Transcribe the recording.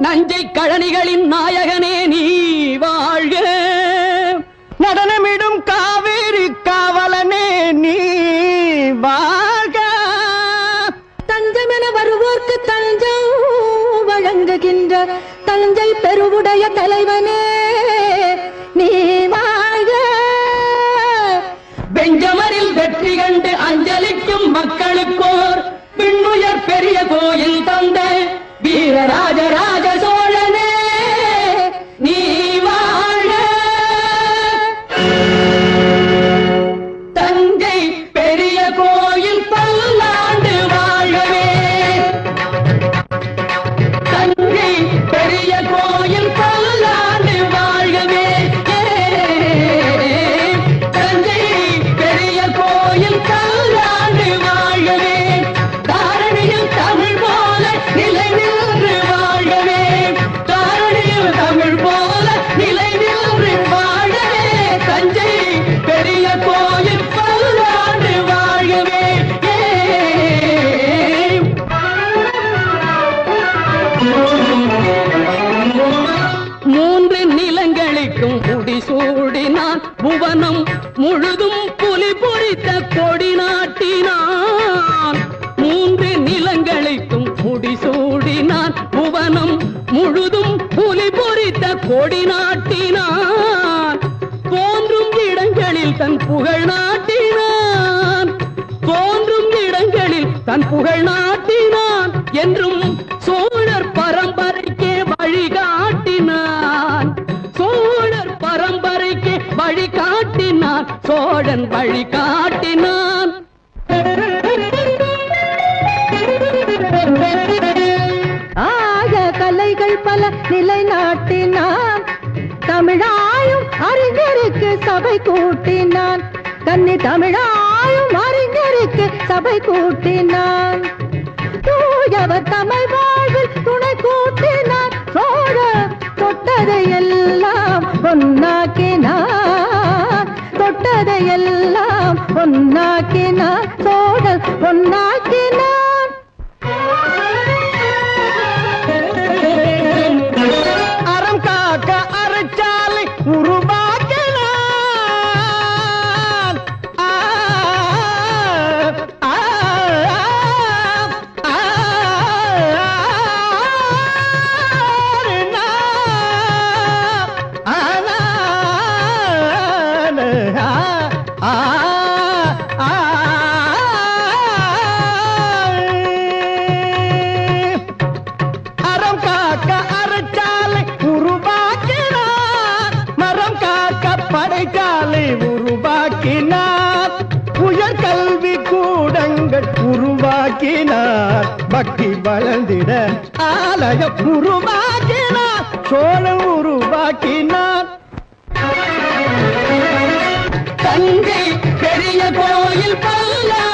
நஞ்சை கழனிகளின் நாயகனே நீ வாழ்க, நடனமிடும் காவேரி காவலனே நீ வாழ்க. தஞ்சமென வருவோர்க்கு தஞ்சம் வழங்குகின்ற தஞ்சை பெருவுடைய தலைவனே நீ வாழ்க. பெஞ்சமரில் வெற்றி கண்டு அஞ்சலிக்கும் மக்களுக்கோர் பின்னுயர் பெரிய கோயில் தந்த வீரராஜராஜ சோழனே நீ வாழ்க. தஞ்சை பெரிய கோயில் பல்லாண்டு வாழ்கவே. தஞ்சை பெரிய கோயில் பல்லாண்டு வாழ்கவே. தஞ்சை பெரிய கோயில் பல்லாண்டு வாழ்கவே. தாரணியில் தமிழ் போல நிலை நின்று வாழ்கவே. தாரணியில் தமிழ் போல நிலை நின்று வாழ்கவே. தஞ்சை பெரிய கோயில் பல்லாண்டு வாழ்கவே. மூன்று நிலங்களுக்கும் முடிசூடினான், புவனம் முழுதும் புலி பொறித்த கொடி நாட்டினான். மூன்று நிலங்களுக்கும் முடிசூடினான், புவனம் முழுதும் புலி பொறித்த கொடி நாட்டினான். தோன்றும் இடங்களில் தன் புகழ் நாட்டினான். தோன்றும் இடங்களில் தன் புகழ் நாட்டினான். என்றும் சோழர் பரம்பரைக்கே வழிகாட்டினான். சோழர் பரம்பரைக்கு வழிகாட்டினான். சோழன் வழிகாட்டினான். ஆக கலைகள் பல நிலைநாட்டினான். தமிழாயும் அறிஞருக்கு சபை கூட்டினான். கன்னி தமிழாயும் அறிஞருக்கு சபை கூட்டினான். தூயவர் தமிழ் வாழ்வில் துணை கூட்டினான். சோழர் தொட்டதையெல்லாம் பொன்னாக்கினான். தொட்டதையெல்லாம் பொன்னாக்கினான். சோழர் பொன்னாக்கினான். அறம் காக்க அறச்சாலை உருவாக்கினான். ஆக்கினார் பக்தி வளர்ந்திட ஆலயம் உருவாக்கினார் சோழன் உருவாக்கினார் தஞ்சை பெரிய கோயில் பல்லா